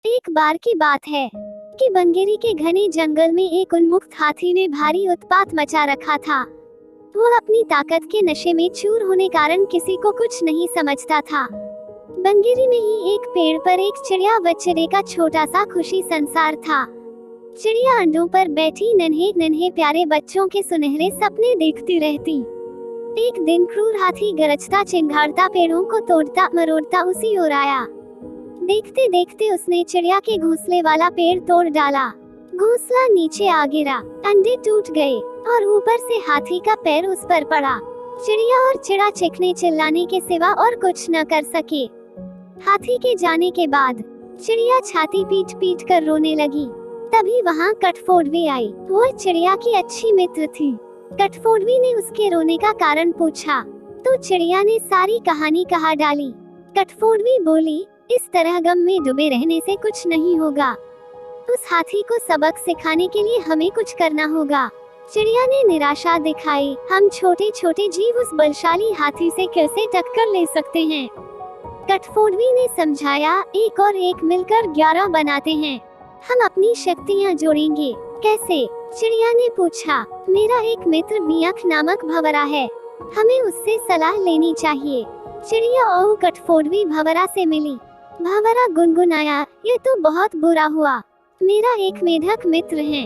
एक बार की बात है कि बंगेरी के घने जंगल में एक उन्मुक्त हाथी ने भारी उत्पात मचा रखा था। वो अपनी ताकत के नशे में चूर होने कारण किसी को कुछ नहीं समझता था। बंगेरी में ही एक पेड़ पर एक चिड़िया बच्चे का छोटा सा खुशी संसार था। चिड़िया अंडों पर बैठी नन्हे नन्हे प्यारे बच्चों के सुनहरे सपने देखती रहती। एक दिन क्रूर हाथी गरजता चिंगाड़ता पेड़ों को तोड़ता मरोड़ता उसी ओर आया। देखते देखते उसने चिड़िया के घोंसले वाला पेड़ तोड़ डाला। घोंसला नीचे आ गिरा, अंडे टूट गए और ऊपर से हाथी का पैर उस पर पड़ा। चिड़िया और चिड़ा चीखने चिल्लाने के सिवा और कुछ न कर सके। हाथी के जाने के बाद चिड़िया छाती पीट पीट कर रोने लगी। तभी वहाँ कठफोड़वी आई। वो चिड़िया की अच्छी मित्र थी। कठफोड़वी ने उसके रोने का कारण पूछा तो चिड़िया ने सारी कहानी कहा डाली। कठफोड़वी बोली, इस तरह गम में डूबे रहने से कुछ नहीं होगा। उस हाथी को सबक सिखाने के लिए हमें कुछ करना होगा। चिड़िया ने निराशा दिखाई। हम छोटे छोटे जीव उस बलशाली हाथी से कैसे टक्कर ले सकते हैं? कठफोड़वी ने समझाया, एक और एक मिलकर 11 बनाते हैं। हम अपनी शक्तियाँ जोड़ेंगे। कैसे? चिड़िया ने पूछा। मेरा एक मित्र मियाक नामक भंवरा है, हमें उससे सलाह लेनी चाहिए। चिड़िया और कठफोड़वी भंवरा से मिली। भंवरा गुनगुनाया, ये तो बहुत बुरा हुआ। मेरा एक मेढक मित्र है,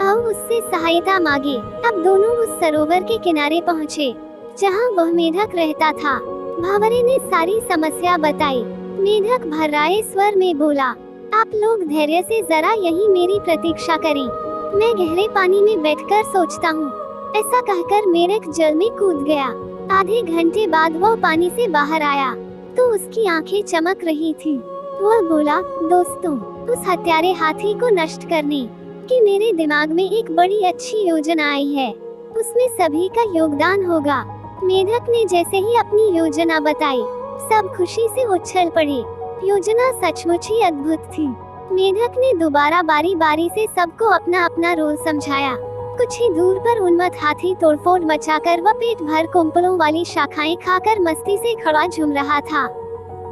आओ उससे सहायता मांगे। अब दोनों उस सरोवर के किनारे पहुँचे जहाँ वह मेढक रहता था। भंवरे ने सारी समस्या बताई। मेढक भर्राए स्वर में बोला, आप लोग धैर्य से जरा यही मेरी प्रतीक्षा करें, मैं गहरे पानी में बैठकर सोचता हूँ। ऐसा कहकर मेढक जल में कूद गया। आधे घंटे बाद वह पानी से बाहर आया तो उसकी आंखें चमक रही थी। वह बोला, दोस्तों, उस हत्यारे हाथी को नष्ट करने की मेरे दिमाग में एक बड़ी अच्छी योजना आई है। उसमें सभी का योगदान होगा। मेढक ने जैसे ही अपनी योजना बताई, सब खुशी से उछल पड़े। योजना सचमुच ही अद्भुत थी। मेढक ने दोबारा बारी बारी से सबको अपना अपना रोल समझाया। कुछ ही दूर पर उन्मत्त हाथी तोड़फोड़ मचाकर व पेट भर कुंपलों वाली शाखाएं खाकर मस्ती से खड़ा झूम रहा था।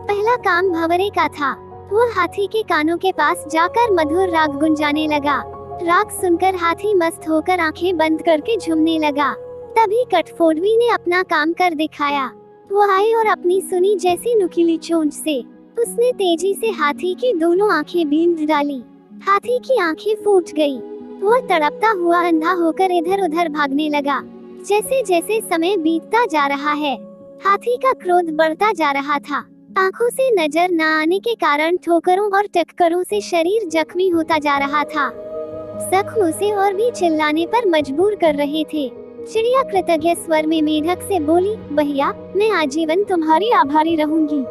पहला काम भंवरे का था। वो हाथी के कानों के पास जाकर मधुर राग गुंजाने लगा। राग सुनकर हाथी मस्त होकर आंखें बंद करके झूमने लगा। तभी कठफोड़वी ने अपना काम कर दिखाया। वो आई और अपनी सुनी जैसी नुकीली चोंच से उसने तेजी से हाथी की दोनों आंखें बींध डाली। हाथी की आंखें फूट गई। वो तड़पता हुआ अंधा होकर इधर उधर भागने लगा। जैसे जैसे समय बीतता जा रहा है, हाथी का क्रोध बढ़ता जा रहा था। आंखों से नजर न आने के कारण ठोकरों और टक्करों से शरीर जख्मी होता जा रहा था। जख्म उसे और भी चिल्लाने पर मजबूर कर रहे थे। चिड़िया कृतज्ञ स्वर में मेढक से बोली, भैया, मैं आजीवन तुम्हारी आभारी रहूंगी।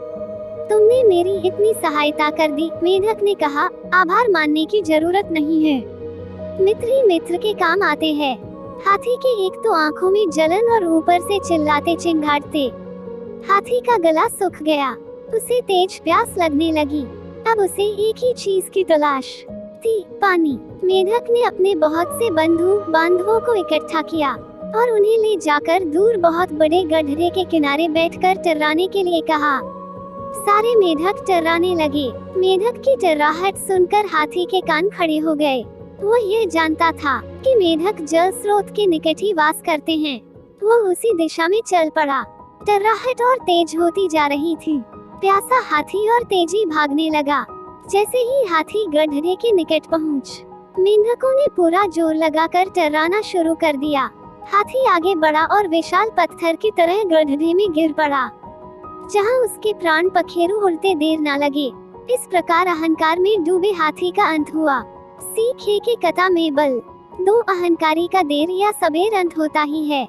तुमने मेरी इतनी सहायता कर दी। मेढक ने कहा, आभार मानने की जरूरत नहीं है, मित्र ही मित्र के काम आते हैं। हाथी के एक तो आंखों में जलन और ऊपर से चिल्लाते चिंगाड़ते हाथी का गला सूख गया। उसे तेज प्यास लगने लगी। अब उसे एक ही चीज की तलाश थी, पानी। मेढक ने अपने बहुत से बंधु बांधवों को इकट्ठा किया और उन्हें ले जाकर दूर बहुत बड़े गड्ढे के किनारे बैठकर टर्राने के लिए कहा। सारे मेढक टर्राने लगे। मेढक की टर्राहट सुनकर हाथी के कान खड़े हो गए। वो ये जानता था कि मेढक जल स्रोत के निकट ही वास करते हैं। वो उसी दिशा में चल पड़ा। टर्राहट और तेज होती जा रही थी। प्यासा हाथी और तेजी भागने लगा। जैसे ही हाथी गड्ढे के निकट पहुंच, मेंढकों ने पूरा जोर लगाकर टर्राना शुरू कर दिया। हाथी आगे बढ़ा और विशाल पत्थर की तरह गड्ढे में गिर पड़ा, जहां उसके प्राण पखेरु उड़ते देर न लगे। इस प्रकार अहंकार में डूबे हाथी का अंत हुआ। सीख है कि कथा में बल, दो अहंकारी का देर या सबेर अंत होता ही है।